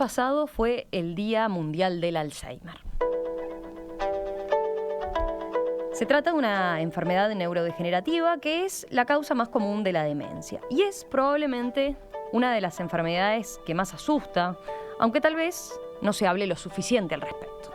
pasado fue el Día Mundial del Alzheimer. Se trata de una enfermedad neurodegenerativa que es la causa más común de la demencia y es probablemente una de las enfermedades que más asusta, aunque tal vez no se hable lo suficiente al respecto.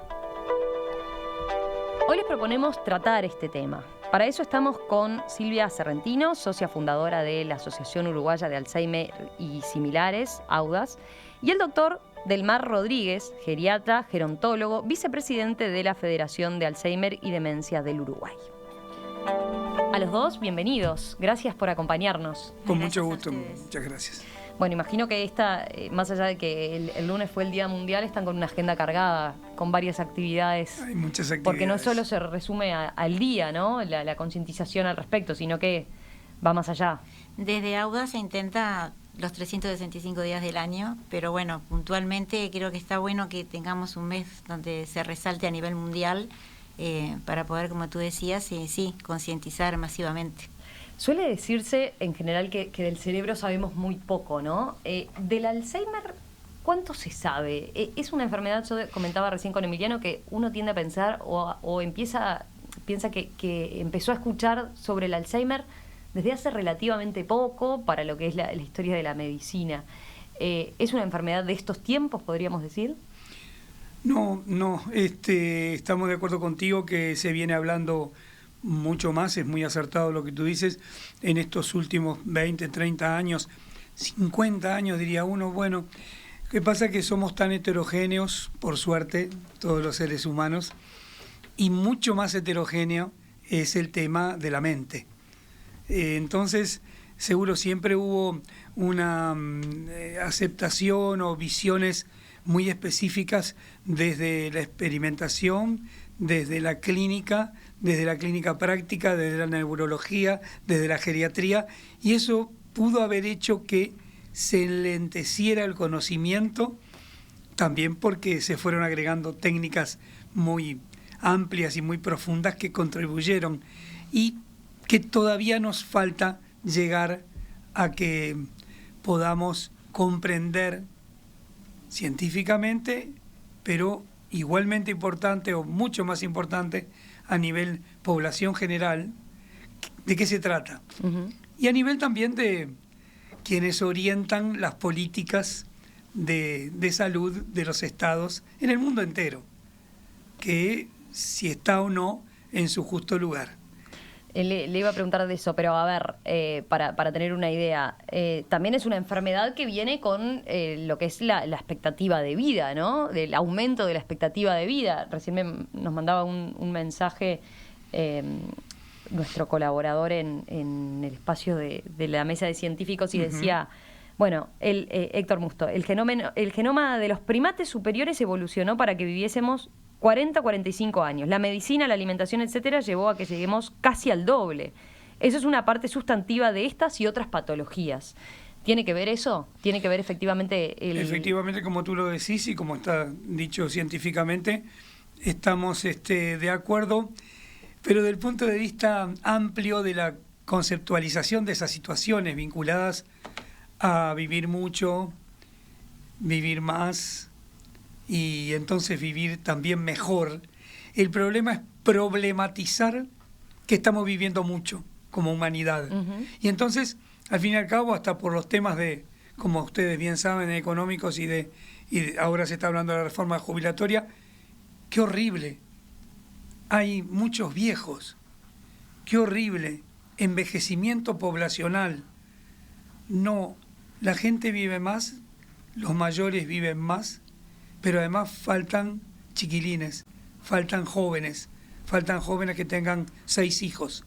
Hoy les proponemos tratar este tema. Para eso estamos con Silvia Serrentino, socia fundadora de la Asociación Uruguaya de Alzheimer y Similares, AUDAS, y el doctor Delmar Rodríguez, geriatra, gerontólogo, vicepresidente de la Federación de Alzheimer y Demencia del Uruguay. A los dos, bienvenidos. Gracias por acompañarnos. Con mucho gusto, muchas gracias. Bueno, imagino que más allá de que el lunes fue el Día Mundial, están con una agenda cargada, con varias actividades. Hay muchas actividades. Porque no solo se resume al día, ¿no? La concientización al respecto, sino que va más allá. Desde AUDAS se intenta los 365 días del año, pero bueno, puntualmente creo que está bueno que tengamos un mes donde se resalte a nivel mundial para poder, como tú decías, sí, concientizar masivamente. Suele decirse en general que del cerebro sabemos muy poco, ¿no? Del Alzheimer, ¿cuánto se sabe? Es una enfermedad, yo comentaba recién con Emiliano, que uno tiende a pensar o piensa que empezó a escuchar sobre el Alzheimer desde hace relativamente poco para lo que es la historia de la medicina. ¿Es una enfermedad de estos tiempos, podríamos decir? No, estamos de acuerdo contigo que se viene hablando mucho más, es muy acertado lo que tú dices, en estos últimos 20, 30 años, 50 años diría uno. Bueno, ¿qué pasa? Que somos tan heterogéneos, por suerte, todos los seres humanos, y mucho más heterogéneo es el tema de la mente. Entonces, seguro siempre hubo una aceptación o visiones muy específicas desde la experimentación, desde la clínica práctica, desde la neurología, desde la geriatría, y eso pudo haber hecho que se enlenteciera el conocimiento, también porque se fueron agregando técnicas muy amplias y muy profundas que contribuyeron, y que todavía nos falta llegar a que podamos comprender científicamente, pero igualmente importante o mucho más importante a nivel población general, de qué se trata. Uh-huh. Y a nivel también de quienes orientan las políticas de salud de los estados en el mundo entero, que si está o no en su justo lugar. Le iba a preguntar de eso, pero a ver, para tener una idea, también es una enfermedad que viene con lo que es la expectativa de vida, ¿no? Del aumento de la expectativa de vida. Recién nos mandaba un mensaje nuestro colaborador en el espacio de la mesa de científicos y decía, bueno, Héctor Musto, el genoma de los primates superiores evolucionó para que viviésemos 40, 45 años. La medicina, la alimentación, etcétera, llevó a que lleguemos casi al doble. Eso es una parte sustantiva de estas y otras patologías. ¿Tiene que ver eso? ¿Tiene que ver efectivamente Efectivamente, como tú lo decís y como está dicho científicamente, estamos de acuerdo, pero desde el punto de vista amplio de la conceptualización de esas situaciones vinculadas a vivir mucho, vivir más, y entonces vivir también mejor. El problema es problematizar que estamos viviendo mucho como humanidad. Uh-huh. Y entonces, al fin y al cabo, hasta por los temas de, como ustedes bien saben, económicos y ahora se está hablando de la reforma jubilatoria, qué horrible. Hay muchos viejos. Qué horrible. Envejecimiento poblacional. No, la gente vive más, los mayores viven más, pero además faltan chiquilines, faltan jóvenes que tengan 6 hijos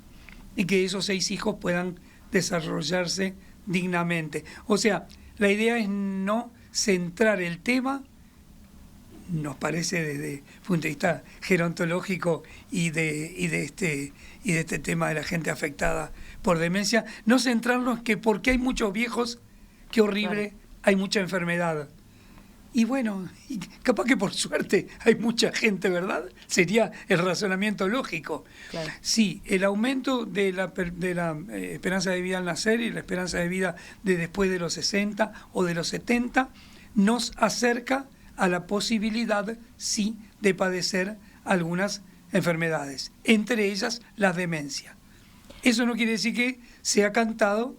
y que esos 6 hijos puedan desarrollarse dignamente. O sea, la idea es no centrar el tema, nos parece desde el punto de vista gerontológico y de este tema de la gente afectada por demencia, no centrarnos que porque hay muchos viejos, qué horrible, claro, hay mucha enfermedad. Y bueno, y capaz que por suerte hay mucha gente, ¿verdad? Sería el razonamiento lógico. Claro. Sí, el aumento de la esperanza de vida al nacer y la esperanza de vida de después de los 60 o de los 70 nos acerca a la posibilidad, sí, de padecer algunas enfermedades, entre ellas la demencia. Eso no quiere decir que sea cantado,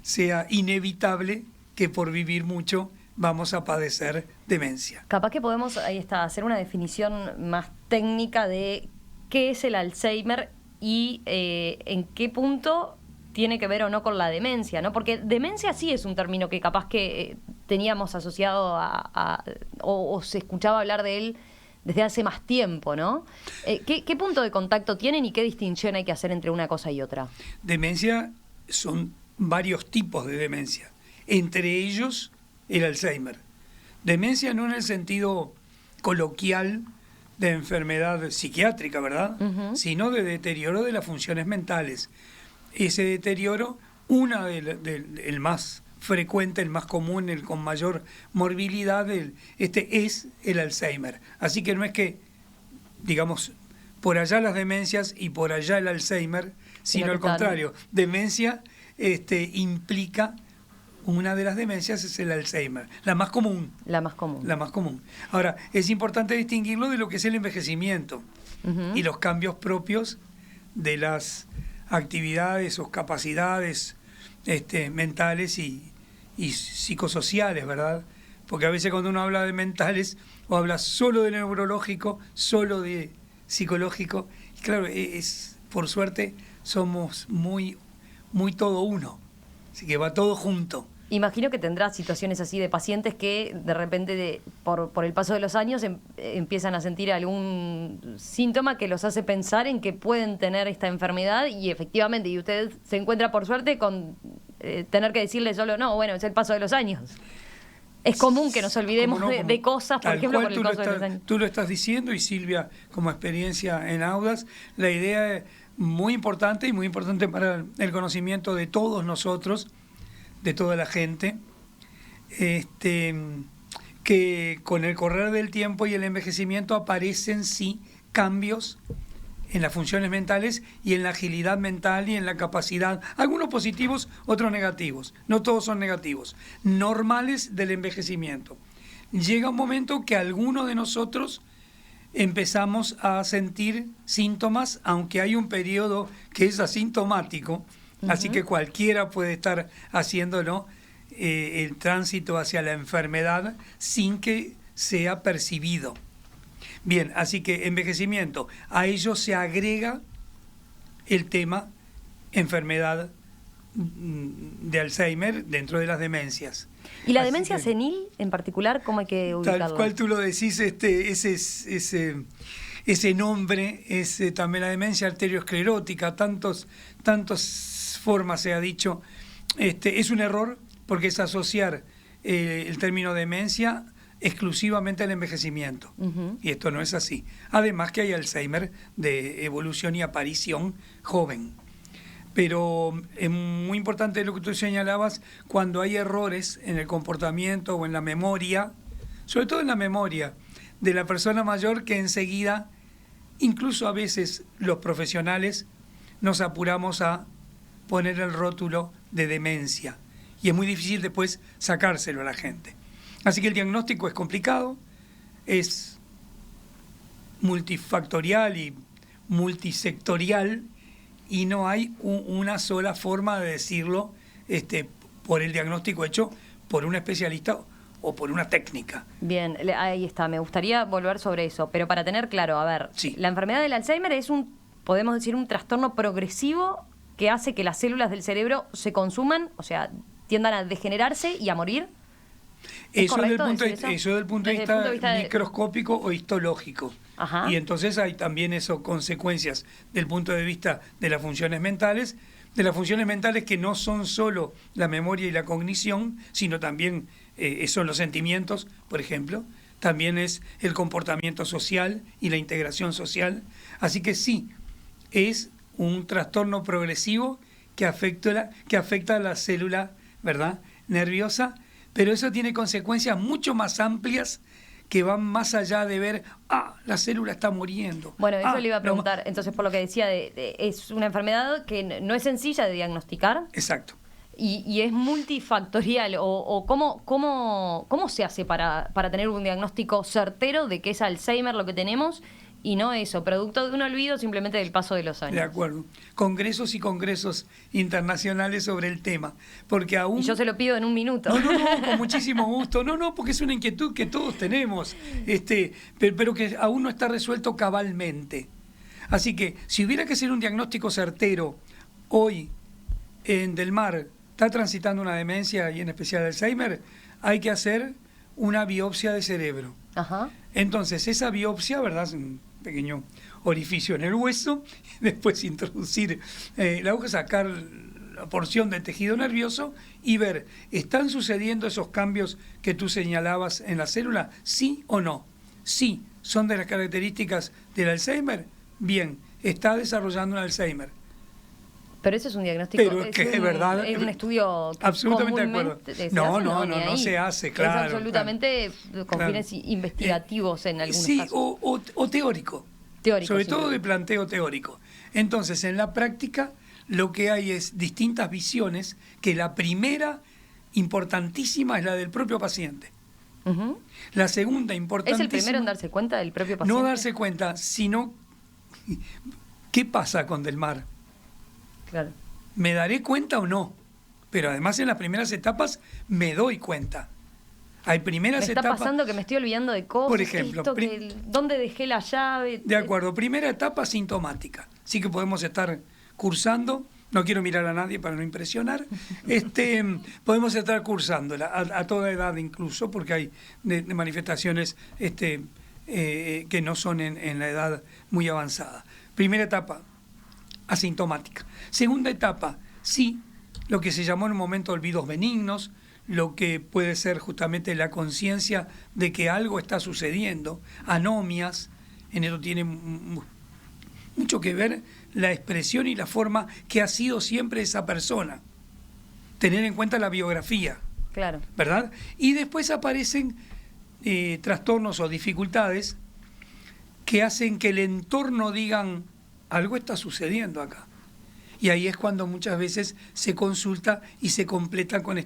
sea inevitable que por vivir mucho vamos a padecer demencia. Capaz que podemos, ahí está, hacer una definición más técnica de qué es el Alzheimer y en qué punto tiene que ver o no con la demencia, ¿no? Porque demencia sí es un término que capaz que teníamos asociado o se escuchaba hablar de él desde hace más tiempo, ¿no? ¿Qué punto de contacto tienen y qué distinción hay que hacer entre una cosa y otra? Demencia son varios tipos de demencia, entre ellos el Alzheimer. Demencia no en el sentido coloquial de enfermedad psiquiátrica, ¿verdad? Uh-huh. Sino de deterioro de las funciones mentales. Ese deterioro, el más frecuente, el más común, el con mayor morbilidad, es el Alzheimer. Así que no es que, digamos, por allá las demencias y por allá el Alzheimer, sino al contrario. Demencia implica, una de las demencias es el Alzheimer, la más común. La más común. La más común. Ahora, es importante distinguirlo de lo que es el envejecimiento uh-huh. y los cambios propios de las actividades o capacidades mentales y psicosociales, ¿verdad? Porque a veces cuando uno habla de mentales o habla solo de neurológico, solo de psicológico, y claro, por suerte somos muy todo uno, así que va todo junto. Imagino que tendrás situaciones así de pacientes que de repente por el paso de los años empiezan a sentir algún síntoma que los hace pensar en que pueden tener esta enfermedad y efectivamente, y usted se encuentra por suerte con tener que decirle solo no, bueno, es el paso de los años. Es común que nos olvidemos de cosas, por ejemplo, por el paso de los años. Tú lo estás diciendo y Silvia, como experiencia en Audas, la idea es muy importante y muy importante para el conocimiento de todos nosotros, de toda la gente, que con el correr del tiempo y el envejecimiento aparecen sí cambios en las funciones mentales y en la agilidad mental y en la capacidad, algunos positivos, otros negativos, no todos son negativos, normales del envejecimiento. Llega un momento que algunos de nosotros empezamos a sentir síntomas, aunque hay un periodo que es asintomático, uh-huh. Así que cualquiera puede estar haciéndolo, el tránsito hacia la enfermedad sin que sea percibido. Bien, así que envejecimiento, a ello se agrega el tema enfermedad de Alzheimer dentro de las demencias. ¿Y la demencia senil en particular, cómo hay que ubicarla? Tal cual tú lo decís, ese nombre es también la demencia arteriosclerótica, tantas formas se ha dicho. Es un error porque es asociar el término demencia exclusivamente al envejecimiento. Uh-huh. Y esto no es así. Además que hay Alzheimer de evolución y aparición joven. Pero es muy importante lo que tú señalabas, cuando hay errores en el comportamiento o en la memoria, sobre todo en la memoria de la persona mayor, que enseguida, incluso a veces los profesionales, nos apuramos a poner el rótulo de demencia. Y es muy difícil después sacárselo a la gente. Así que el diagnóstico es complicado, es multifactorial y multisectorial, y no hay una sola forma de decirlo por el diagnóstico hecho por un especialista o por una técnica. Bien, ahí está. Me gustaría volver sobre eso, pero para tener claro, a ver, sí. La enfermedad del Alzheimer es podemos decir, un trastorno progresivo que hace que las células del cerebro se consuman, o sea, tiendan a degenerarse y a morir. Eso desde el punto de vista microscópico o histológico. Ajá. Y entonces hay también consecuencias del punto de vista de las funciones mentales, que no son solo la memoria y la cognición, sino también son los sentimientos, por ejemplo, también es el comportamiento social y la integración social. Así que sí, es un trastorno progresivo que afecta a la célula, ¿verdad?, nerviosa, pero eso tiene consecuencias mucho más amplias que van más allá de ver, la célula está muriendo. Bueno, eso le iba a preguntar. Entonces, por lo que decía, es una enfermedad que no es sencilla de diagnosticar. Exacto. y es multifactorial, o cómo se hace para tener un diagnóstico certero de que es Alzheimer lo que tenemos y no eso, producto de un olvido simplemente del paso de los años. De acuerdo. Congresos y congresos internacionales sobre el tema, porque aún... Y yo se lo pido en un minuto. No, con muchísimo gusto. No, porque es una inquietud que todos tenemos, pero que aún no está resuelto cabalmente. Así que, si hubiera que hacer un diagnóstico certero, hoy en Del Mar está transitando una demencia y en especial Alzheimer, hay que hacer una biopsia de cerebro. Ajá. Entonces, esa biopsia, ¿verdad? Es un pequeño orificio en el hueso, después introducir la aguja, sacar la porción del tejido nervioso y ver, ¿están sucediendo esos cambios que tú señalabas en la célula? ¿Sí o no? Sí, son de las características del Alzheimer. Bien, está desarrollando un Alzheimer. Pero eso es un diagnóstico, Pero es que es verdad, es un estudio que absolutamente de acuerdo. No se hace, claro. Es absolutamente con claro. fines investigativos en algunos sí, casos. O teórico. Teórico, sobre sí, todo de planteo teórico. Entonces, en la práctica, lo que hay es distintas visiones, que la primera, importantísima, es la del propio paciente. Uh-huh. La segunda, importantísima... ¿Es el primero en darse cuenta del propio paciente? No darse cuenta, sino... ¿Qué pasa con Del Mar? Claro. ¿Me daré cuenta o no? Pero además en las primeras etapas me doy cuenta. Hay primeras etapas... Me está pasando que me estoy olvidando de cosas. Por ejemplo, ¿dónde dejé la llave? De acuerdo, primera etapa sintomática. Sí que podemos estar cursando, no quiero mirar a nadie para no impresionar, podemos estar cursándola a toda edad incluso, porque hay de manifestaciones que no son en la edad muy avanzada. Primera etapa, asintomática. Segunda etapa, sí, lo que se llamó en un momento olvidos benignos, lo que puede ser justamente la conciencia de que algo está sucediendo, anomias, en eso tiene mucho que ver la expresión y la forma que ha sido siempre esa persona. Tener en cuenta la biografía, claro, ¿verdad? Y después aparecen trastornos o dificultades que hacen que el entorno digan, algo está sucediendo acá. Y ahí es cuando muchas veces se consulta y se completa con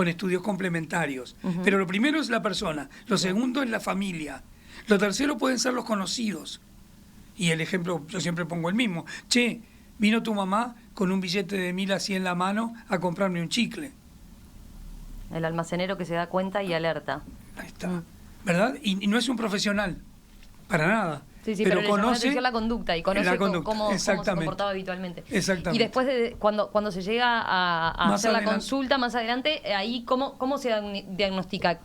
estudios complementarios. Uh-huh. Pero lo primero es la persona, lo segundo es la familia, lo tercero pueden ser los conocidos. Y el ejemplo, yo siempre pongo el mismo. Che, vino tu mamá con un billete de 1.000 así en la mano a comprarme un chicle. El almacenero que se da cuenta y alerta. Ahí está, ¿verdad? Y no es un profesional, para nada. Sí, pero le conoce la conducta y conoce cómo se comportaba habitualmente. Exactamente. Y después, cuando se llega a hacer la consulta más adelante, ahí ¿cómo se diagnostica?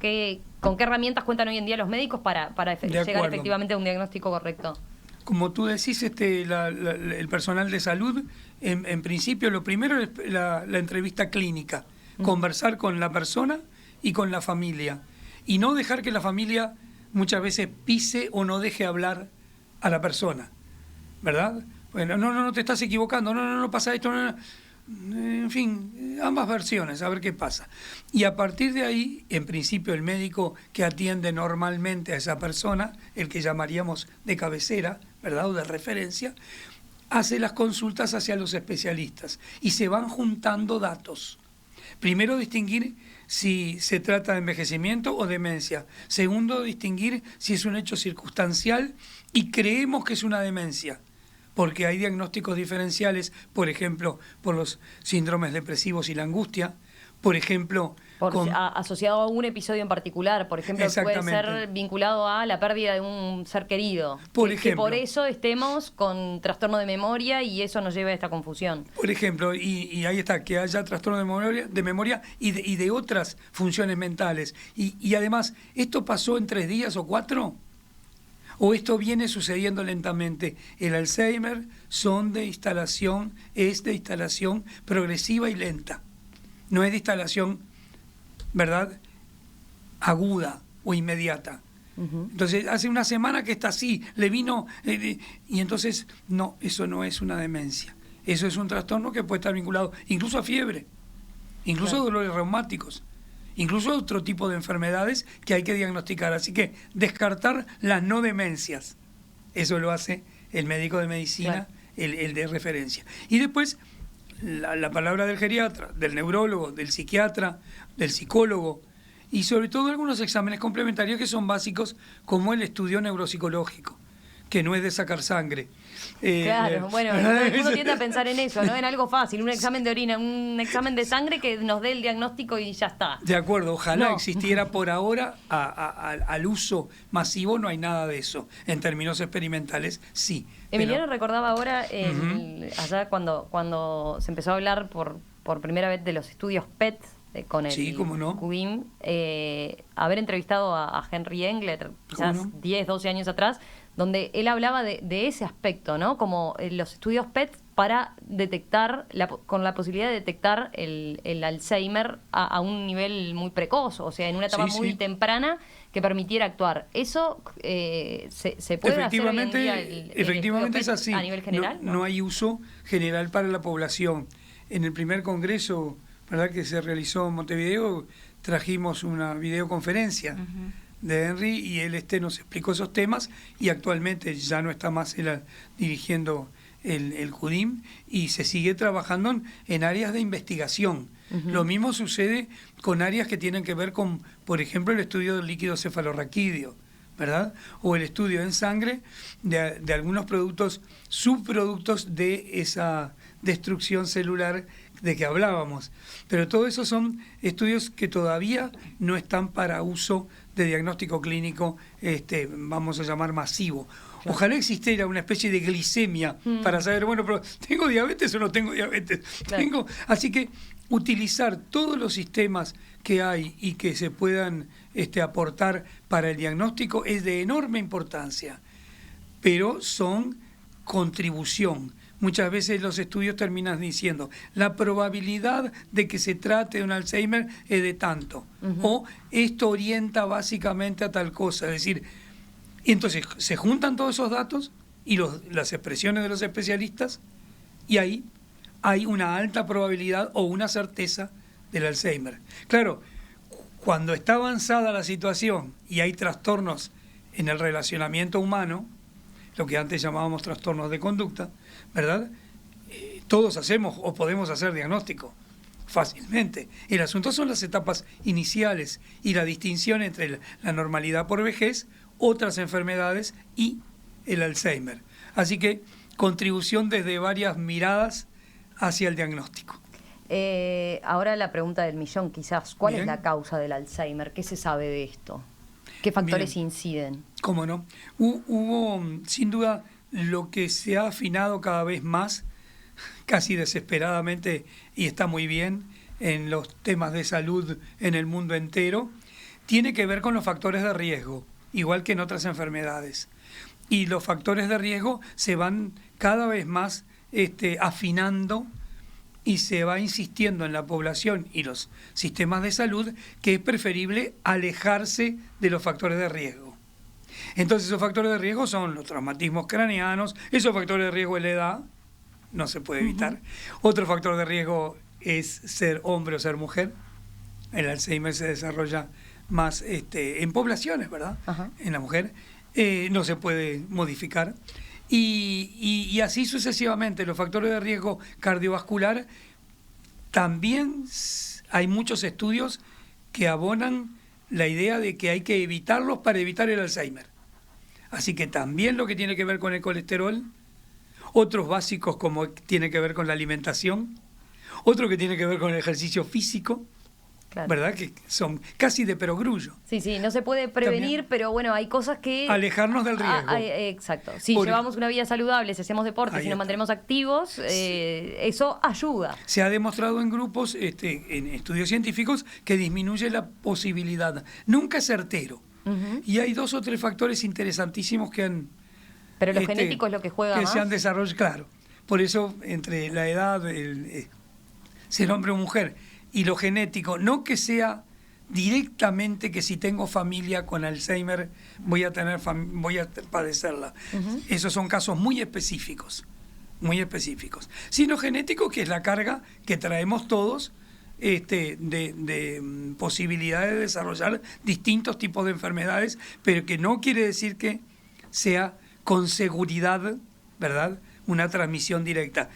¿Con qué herramientas cuentan hoy en día los médicos para llegar efectivamente a un diagnóstico correcto? Como tú decís, el personal de salud, en principio, lo primero es la entrevista clínica, conversar con la persona y con la familia, y no dejar que la familia muchas veces pise o no deje hablar a la persona, ¿verdad? Bueno, no te estás equivocando, no pasa esto, en fin, ambas versiones, a ver qué pasa. Y a partir de ahí, en principio, el médico que atiende normalmente a esa persona, el que llamaríamos de cabecera, ¿verdad?, o de referencia, hace las consultas hacia los especialistas y se van juntando datos. Primero, distinguir si se trata de envejecimiento o demencia. Segundo, distinguir si es un hecho circunstancial y creemos que es una demencia, porque hay diagnósticos diferenciales, por ejemplo, por los síndromes depresivos y la angustia, por ejemplo... asociado a un episodio en particular, por ejemplo, puede ser vinculado a la pérdida de un ser querido. Por ejemplo, que por eso estemos con trastorno de memoria y eso nos lleva a esta confusión. Por ejemplo, y ahí está, que haya trastorno de memoria y de otras funciones mentales. Y además, ¿esto pasó en 3 días o 4? ¿O esto viene sucediendo lentamente? El Alzheimer es de instalación progresiva y lenta. No es de instalación, ¿verdad?, aguda o inmediata. Uh-huh. Entonces, hace una semana que está así, le vino... y entonces, no, eso no es una demencia. Eso es un trastorno que puede estar vinculado incluso a fiebre, incluso a dolores reumáticos, incluso a otro tipo de enfermedades que hay que diagnosticar. Así que descartar las no demencias, eso lo hace el médico de medicina, el de referencia. Y después, la palabra del geriatra, del neurólogo, del psiquiatra, del psicólogo, y sobre todo algunos exámenes complementarios que son básicos, como el estudio neuropsicológico, que no es de sacar sangre. Claro, bueno, uno tiende a pensar en eso, ¿no? En algo fácil, un examen de orina, un examen de sangre que nos dé el diagnóstico y ya está. De acuerdo, ojalá No. existiera por ahora al uso masivo, no hay nada de eso. En términos experimentales, sí. Emiliano pero- recordaba ahora, allá cuando se empezó a hablar por primera vez de los estudios PET con el Sí, cómo no. CUDIM, haber entrevistado a Henry Engler, quizás ¿Cómo no? 10, 12 años atrás, donde él hablaba de ese aspecto, ¿no? Como los estudios PET para detectar, con la posibilidad de detectar el Alzheimer a un nivel muy precoz, o sea, en una etapa Sí, muy sí. temprana que permitiera actuar. ¿Eso se puede hacer hoy en día el efectivamente es estudio así. PET a nivel general? No hay uso general para la población. En el primer congreso, ¿verdad?, que se realizó en Montevideo, trajimos una videoconferencia de Henry y él nos explicó esos temas, y actualmente ya no está más él dirigiendo el CUDIM, y se sigue trabajando en áreas de investigación. Lo mismo sucede con áreas que tienen que ver con, por ejemplo, el estudio del líquido cefalorraquídeo, ¿verdad? O el estudio en sangre de algunos productos, subproductos de esa destrucción celular de que hablábamos. Pero todo eso son estudios que todavía no están para uso de diagnóstico clínico, vamos a llamar masivo. Ojalá existiera una especie de glicemia para saber, bueno, pero ¿tengo diabetes o no tengo diabetes? Claro. Así que utilizar todos los sistemas que hay y que se puedan aportar para el diagnóstico es de enorme importancia, pero son contribución. Muchas veces los estudios terminan diciendo la probabilidad de que se trate de un Alzheimer es de tanto, o esto orienta básicamente a tal cosa. Es decir, y entonces se juntan todos esos datos y las expresiones de los especialistas, y ahí hay una alta probabilidad o una certeza del Alzheimer. Claro, cuando está avanzada la situación y hay trastornos en el relacionamiento humano, lo que antes llamábamos trastornos de conducta, ¿verdad? Todos hacemos o podemos hacer diagnóstico fácilmente. El asunto son las etapas iniciales y la distinción entre la normalidad por vejez, otras enfermedades y el Alzheimer. Así que contribución desde varias miradas hacia el diagnóstico. Ahora la pregunta del millón, quizás. ¿Cuál Bien. es la causa del Alzheimer? ¿Qué se sabe de esto? ¿Qué factores Bien. inciden? ¿Cómo no? Hubo, sin duda, lo que se ha afinado cada vez más, casi desesperadamente, y está muy bien, en los temas de salud en el mundo entero, tiene que ver con los factores de riesgo, igual que en otras enfermedades. Y los factores de riesgo se van cada vez más afinando, y se va insistiendo en la población y los sistemas de salud que es preferible alejarse de los factores de riesgo. Entonces esos factores de riesgo son los traumatismos craneanos, esos factores de riesgo es la edad, no se puede evitar. Otro factor de riesgo es ser hombre o ser mujer. El Alzheimer se desarrolla más en poblaciones, ¿verdad? Ajá. En la mujer. No se puede modificar. Y así sucesivamente. Los factores de riesgo cardiovascular, también hay muchos estudios que abonan la idea de que hay que evitarlos para evitar el Alzheimer. Así que también lo que tiene que ver con el colesterol, otros básicos como tiene que ver con la alimentación, otro que tiene que ver con el ejercicio físico, Claro. ¿verdad? Que son casi de perogrullo. Sí, sí, no se puede prevenir, También pero bueno, hay cosas que... alejarnos del riesgo. Exacto. Si Por- llevamos una vida saludable, si hacemos deporte, Ahí si nos está. mantenemos activos, eso ayuda. Se ha demostrado en grupos, en estudios científicos, que disminuye la posibilidad. Nunca es certero. Y hay 2 o 3 factores interesantísimos que han... Pero lo genético es lo que juega que más. se han desarrollado, claro. Por eso, entre la edad, ser hombre o mujer, y lo genético, no que sea directamente que si tengo familia con Alzheimer voy a padecerla. Esos son casos muy específicos, sino genético, que es la carga que traemos todos de posibilidades de desarrollar distintos tipos de enfermedades, pero que no quiere decir que sea con seguridad, ¿verdad?, una transmisión directa.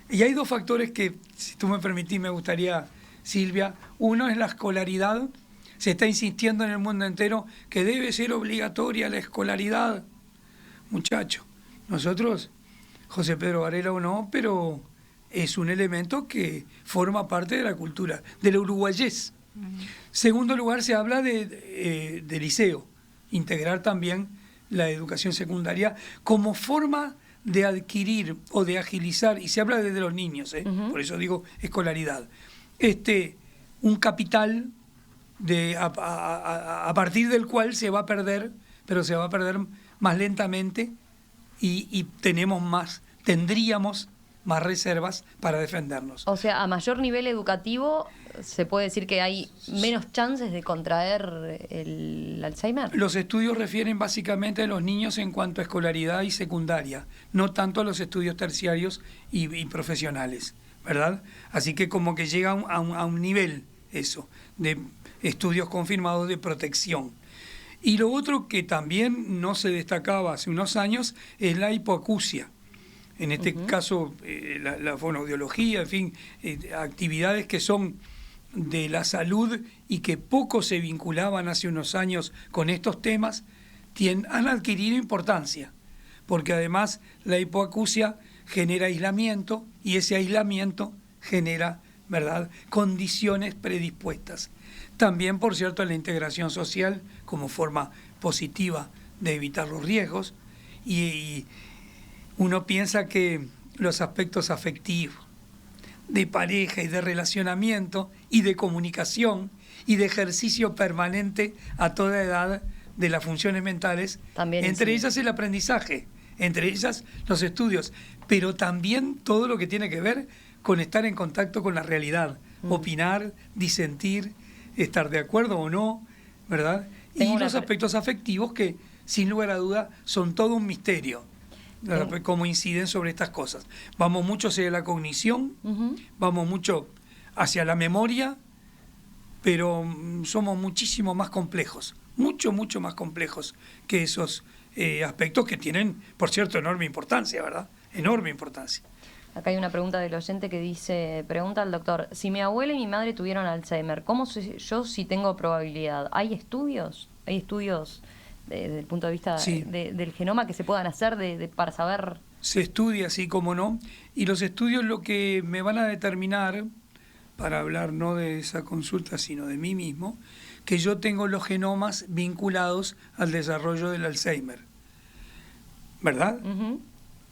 Y hay dos factores que, si tú me permitís, me gustaría, Silvia. Uno es la escolaridad. Se está insistiendo en el mundo entero que debe ser obligatoria la escolaridad. Muchacho, nosotros, José Pedro Varela o no, pero es un elemento que forma parte de la cultura, de la uruguayés. Segundo lugar, se habla de liceo, integrar también la educación secundaria como forma de adquirir o de agilizar, y se habla desde los niños, por eso digo escolaridad, un capital a partir del cual se va a perder, pero se va a perder más lentamente y tendríamos más reservas para defendernos. O sea, a mayor nivel educativo, ¿se puede decir que hay menos chances de contraer el Alzheimer? Los estudios refieren básicamente a los niños en cuanto a escolaridad y secundaria, no tanto a los estudios terciarios y profesionales, ¿verdad? Así que como que llega a un nivel eso, de estudios confirmados de protección. Y lo otro que también no se destacaba hace unos años es la hipoacusia. En este caso, la fonoaudiología, en fin, actividades que son de la salud y que poco se vinculaban hace unos años con estos temas, han adquirido importancia, porque además la hipoacusia genera aislamiento y ese aislamiento genera, ¿verdad?, condiciones predispuestas. También, por cierto, la integración social como forma positiva de evitar los riesgos y uno piensa que los aspectos afectivos, de pareja y de relacionamiento y de comunicación y de ejercicio permanente a toda edad de las funciones mentales, también entre ellas el aprendizaje, entre ellas los estudios, pero también todo lo que tiene que ver con estar en contacto con la realidad, opinar, disentir, estar de acuerdo o no, ¿verdad? Y los aspectos afectivos que, sin lugar a duda, son todo un misterio. Cómo inciden sobre estas cosas. Vamos mucho hacia la cognición, vamos mucho hacia la memoria, pero somos muchísimo más complejos, mucho más complejos que esos aspectos que tienen, por cierto, enorme importancia, ¿verdad? Enorme importancia. Acá hay una pregunta del oyente que dice, pregunta al doctor, si mi abuela y mi madre tuvieron Alzheimer, ¿cómo sé yo si tengo probabilidad? ¿Hay estudios? ¿Hay estudios desde el punto de vista del genoma que se puedan hacer para saber? Se estudia, así como no, y los estudios lo que me van a determinar, para hablar no de esa consulta sino de mí mismo, que yo tengo los genomas vinculados al desarrollo del Alzheimer, ¿verdad?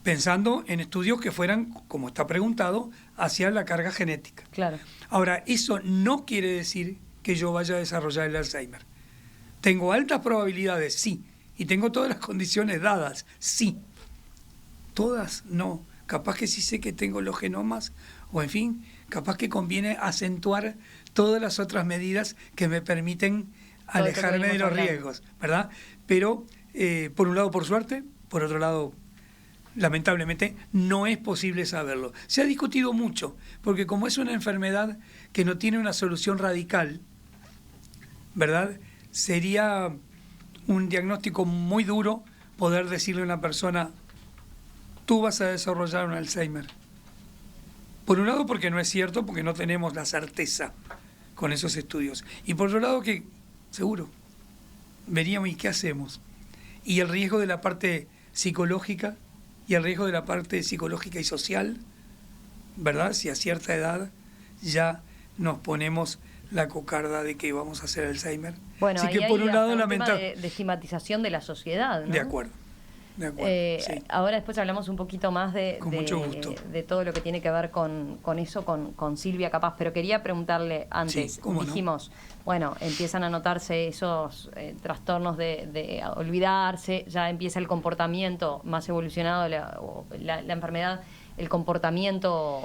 Pensando en estudios que fueran, como está preguntado, hacia la carga genética. Claro. Ahora, eso no quiere decir que yo vaya a desarrollar el Alzheimer. ¿Tengo altas probabilidades? Sí. ¿Y tengo todas las condiciones dadas? Sí. Todas no. Capaz que sí sé que tengo los genomas, o en fin, capaz que conviene acentuar todas las otras medidas que me permiten alejarme de los riesgos, ¿verdad? Pero, por un lado, por suerte, por otro lado, lamentablemente, no es posible saberlo. Se ha discutido mucho, porque como es una enfermedad que no tiene una solución radical, ¿verdad?, sería un diagnóstico muy duro poder decirle a una persona, tú vas a desarrollar un Alzheimer. Por un lado porque no es cierto, porque no tenemos la certeza con esos estudios. Y por otro lado que, seguro, veríamos y qué hacemos. Y el riesgo de la parte psicológica y el riesgo de la parte psicológica y social, ¿verdad? Si a cierta edad ya nos ponemos la cocarda de que vamos a hacer Alzheimer. Bueno, así que por un lado lamentable de estigmatización de la sociedad, ¿no? De acuerdo. Sí. Ahora después hablamos un poquito más mucho gusto. de todo lo que tiene que ver con eso, con Silvia capaz, pero quería preguntarle antes, sí, ¿cómo dijimos, no? Bueno, empiezan a notarse esos trastornos de olvidarse, ya empieza el comportamiento más evolucionado, la enfermedad, el comportamiento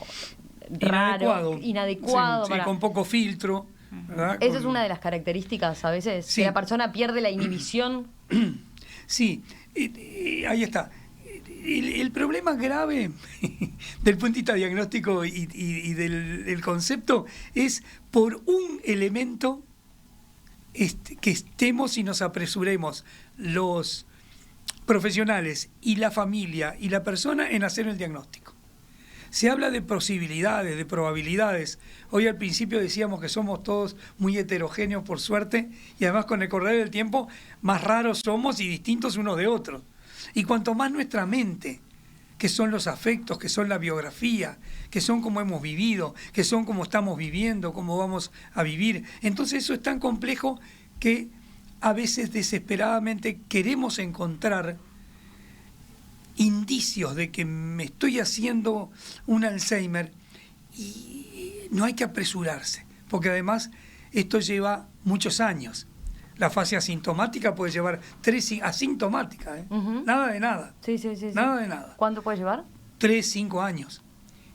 raro, inadecuado. Sí, con poco filtro, ¿verdad? Esa es una de las características a veces, que la persona pierde la inhibición. Sí, ahí está. El problema grave del punto de vista diagnóstico y del concepto es por un elemento que estemos y nos apresuremos los profesionales y la familia y la persona en hacer el diagnóstico. Se habla de posibilidades, de probabilidades. Hoy al principio decíamos que somos todos muy heterogéneos por suerte, y además con el correr del tiempo más raros somos y distintos unos de otros. Y cuanto más nuestra mente, que son los afectos, que son la biografía, que son como hemos vivido, que son como estamos viviendo, cómo vamos a vivir. Entonces eso es tan complejo que a veces desesperadamente queremos encontrar indicios de que me estoy haciendo un Alzheimer, y no hay que apresurarse, porque además esto lleva muchos años. La fase asintomática puede llevar asintomática, ¿eh? Nada de nada. Sí. Nada de nada. ¿Cuánto puede llevar? 3, 5 años.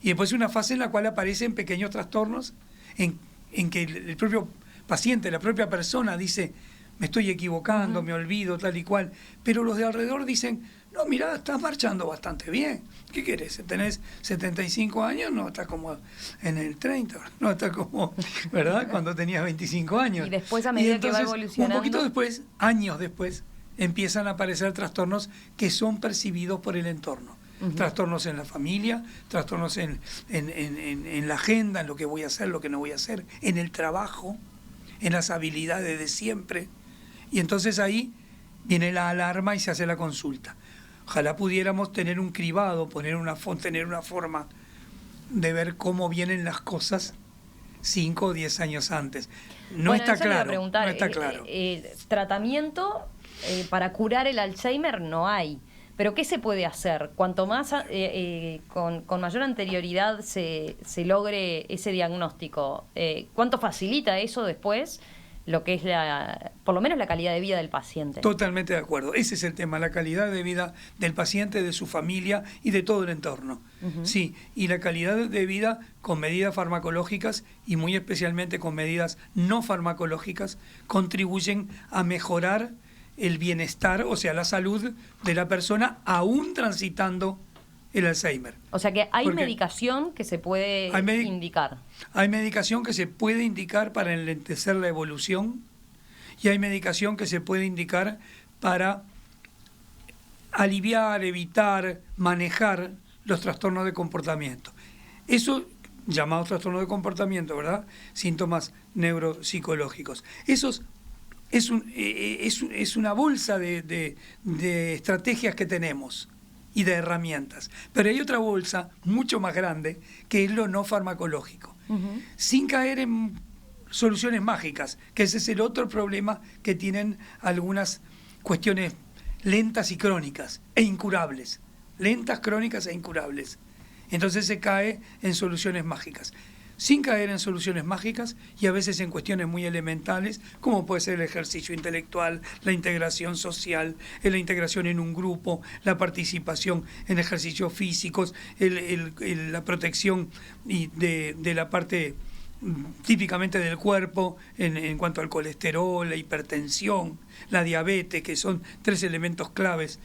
Y después una fase en la cual aparecen pequeños trastornos en que el propio paciente, la propia persona dice, me estoy equivocando, me olvido, tal y cual. Pero los de alrededor dicen, no, mirá, estás marchando bastante bien. ¿Qué querés? ¿Tenés 75 años? No, estás como en el 30. No, estás como, ¿verdad? Cuando tenías 25 años. Y después, a medida que va evolucionando... Un poquito después, años después, empiezan a aparecer trastornos que son percibidos por el entorno. Trastornos en la familia, trastornos en la agenda, en lo que voy a hacer, lo que no voy a hacer, en el trabajo, en las habilidades de siempre. Y entonces ahí viene la alarma y se hace la consulta. Ojalá pudiéramos tener un cribado, tener una forma de ver cómo vienen las cosas 5 o 10 años antes. No está claro. No está claro. Tratamiento para curar el Alzheimer no hay. Pero ¿qué se puede hacer? Cuanto más con mayor anterioridad se logre ese diagnóstico, ¿cuánto facilita eso después lo que es por lo menos la calidad de vida del paciente? Totalmente de acuerdo. Ese es el tema, la calidad de vida del paciente, de su familia y de todo el entorno. Sí, y la calidad de vida con medidas farmacológicas y muy especialmente con medidas no farmacológicas contribuyen a mejorar el bienestar, o sea, la salud de la persona, aún transitando el Alzheimer. O sea que hay medicación que se puede indicar. Hay medicación que se puede indicar para enlentecer la evolución, y hay medicación que se puede indicar para aliviar, evitar, manejar los trastornos de comportamiento. Eso, llamados trastornos de comportamiento, ¿verdad? Síntomas neuropsicológicos. Esos es una bolsa de estrategias que tenemos y de herramientas. Pero hay otra bolsa mucho más grande, que es lo no farmacológico. Sin caer en soluciones mágicas, que ese es el otro problema que tienen algunas cuestiones lentas y crónicas e incurables. Lentas, crónicas e incurables. Entonces se cae en soluciones mágicas. Sin caer en soluciones mágicas, y a veces en cuestiones muy elementales, como puede ser el ejercicio intelectual, la integración social, la integración en un grupo, la participación en ejercicios físicos, la protección de la parte típicamente del cuerpo en cuanto al colesterol, la hipertensión, la diabetes, que son 3 elementos claves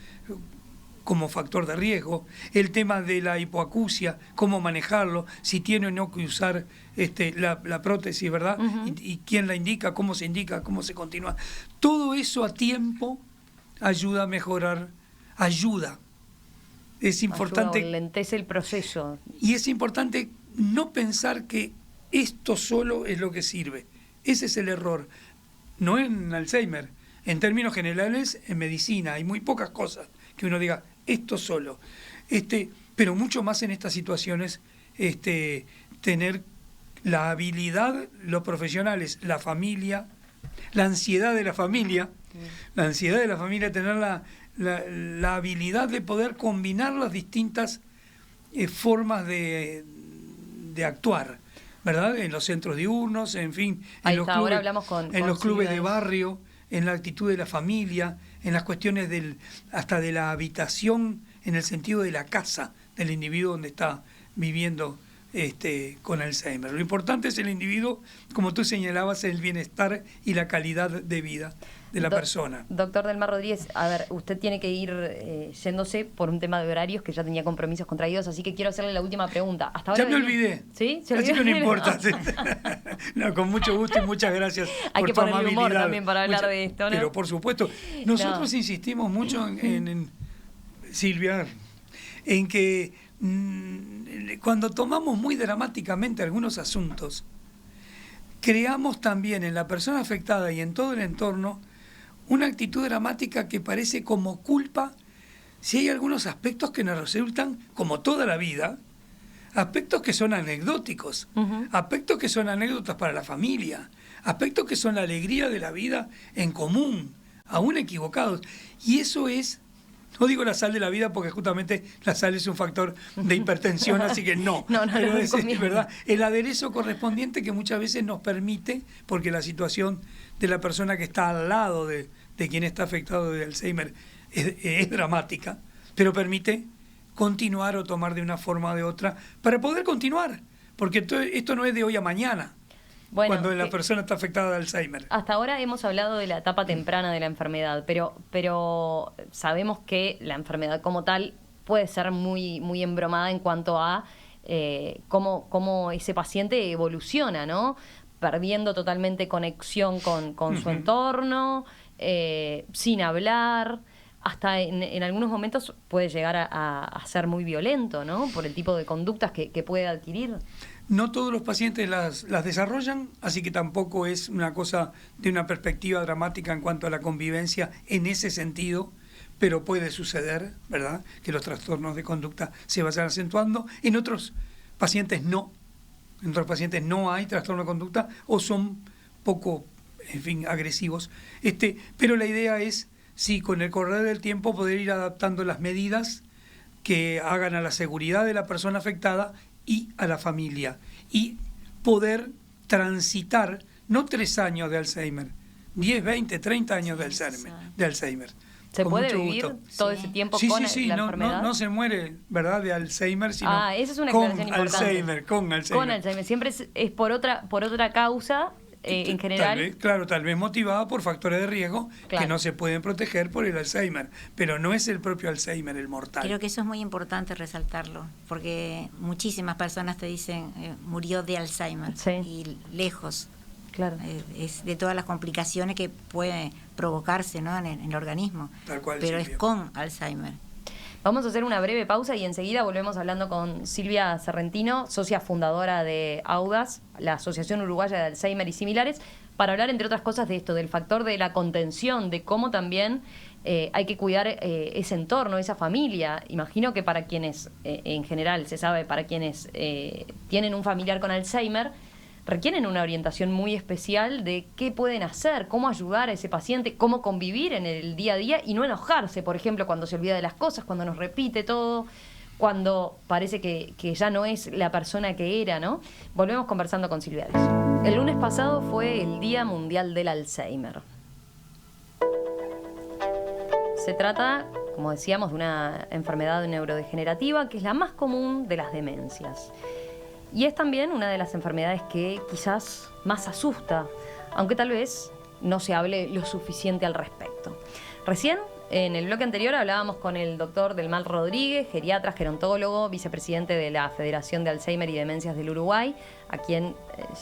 como factor de riesgo, el tema de la hipoacusia, cómo manejarlo, si tiene o no que usar la prótesis, ¿verdad? Y quién la indica, cómo se continúa. Todo eso a tiempo ayuda a mejorar, ayuda. Es importante... Lentece el proceso. Y es importante no pensar que esto solo es lo que sirve. Ese es el error. No en Alzheimer. En términos generales, en medicina hay muy pocas cosas que uno diga, esto solo. Pero mucho más en estas situaciones, tener la habilidad, los profesionales, la familia, la ansiedad de la familia, tener la habilidad de poder combinar las distintas formas de actuar, ¿verdad? En los centros diurnos, en fin, en los clubes de barrio, en la actitud de la familia, en las cuestiones hasta de la habitación, en el sentido de la casa del individuo donde está viviendo con Alzheimer. Lo importante es el individuo, como tú señalabas, el bienestar y la calidad de vida de la persona. Doctor Delmar Rodríguez, a ver, usted tiene que ir yéndose por un tema de horarios, que ya tenía compromisos contraídos, así que quiero hacerle la última pregunta. Hasta ahora ya me olvidé. ¿Sí? Así que no importa. No, con mucho gusto y muchas gracias Hay por que tu ponerle amabilidad. humor también para hablar de esto, ¿no? Pero por supuesto, nosotros insistimos mucho en Silvia, en que cuando tomamos muy dramáticamente algunos asuntos, creamos también en la persona afectada y en todo el entorno una actitud dramática que parece como culpa si hay algunos aspectos que nos resultan, como toda la vida, aspectos que son anecdóticos, aspectos que son anécdotas para la familia, aspectos que son la alegría de la vida en común, aún equivocados. Y eso es, no digo la sal de la vida porque justamente la sal es un factor de hipertensión, así que no. Pero es ¿verdad? El aderezo correspondiente que muchas veces nos permite, porque la situación de la persona que está al lado de quien está afectado de Alzheimer es dramática, pero permite continuar o tomar de una forma o de otra para poder continuar, porque esto no es de hoy a mañana. Bueno, cuando la persona está afectada de Alzheimer. Hasta ahora hemos hablado de la etapa temprana de la enfermedad, pero sabemos que la enfermedad como tal puede ser muy, muy embromada en cuanto a cómo ese paciente evoluciona, ¿no? Perdiendo totalmente conexión con su entorno, sin hablar. Hasta en algunos momentos puede llegar a ser muy violento, ¿no? Por el tipo de conductas que puede adquirir. No todos los pacientes las desarrollan, así que tampoco es una cosa de una perspectiva dramática en cuanto a la convivencia en ese sentido, pero puede suceder, ¿verdad?, que los trastornos de conducta se vayan acentuando. En otros pacientes no. En otros pacientes no hay trastorno de conducta o son poco, en fin, agresivos. Pero la idea es, sí, con el correr del tiempo poder ir adaptando las medidas que hagan a la seguridad de la persona afectada y a la familia, y poder transitar no 3 años de Alzheimer, 10, 20, 30 años de Alzheimer. ¿Se puede vivir todo ese tiempo con la enfermedad? No se muere, ¿verdad?, de Alzheimer, sino esa es una aclaración importante. Con Alzheimer. Siempre es por otra causa. En general, tal vez motivada por factores de riesgo que no se pueden proteger por el Alzheimer, pero no es el propio Alzheimer el mortal. Creo que eso es muy importante resaltarlo, porque muchísimas personas te dicen murió de Alzheimer, y lejos. Claro. Es de todas las complicaciones que puede provocarse, ¿no?, en el organismo. Tal cual, pero Silvia. Es con Alzheimer. Vamos a hacer una breve pausa y enseguida volvemos hablando con Silvia Serrentino, socia fundadora de AUDAS, la Asociación Uruguaya de Alzheimer y similares, para hablar, entre otras cosas, de esto, del factor de la contención, de cómo también hay que cuidar ese entorno, esa familia. Imagino que para quienes, en general, se sabe, para quienes tienen un familiar con Alzheimer, requieren una orientación muy especial de qué pueden hacer, cómo ayudar a ese paciente, cómo convivir en el día a día y no enojarse, por ejemplo, cuando se olvida de las cosas, cuando nos repite todo, cuando parece que ya no es la persona que era, ¿no? Volvemos conversando con Silvia de eso. El lunes pasado fue el Día Mundial del Alzheimer. Se trata, como decíamos, de una enfermedad neurodegenerativa que es la más común de las demencias. Y es también una de las enfermedades que quizás más asusta, aunque tal vez no se hable lo suficiente al respecto. Recién, en el bloque anterior, hablábamos con el doctor Delmal Rodríguez, geriatra, gerontólogo, vicepresidente de la Federación de Alzheimer y Demencias del Uruguay, a quien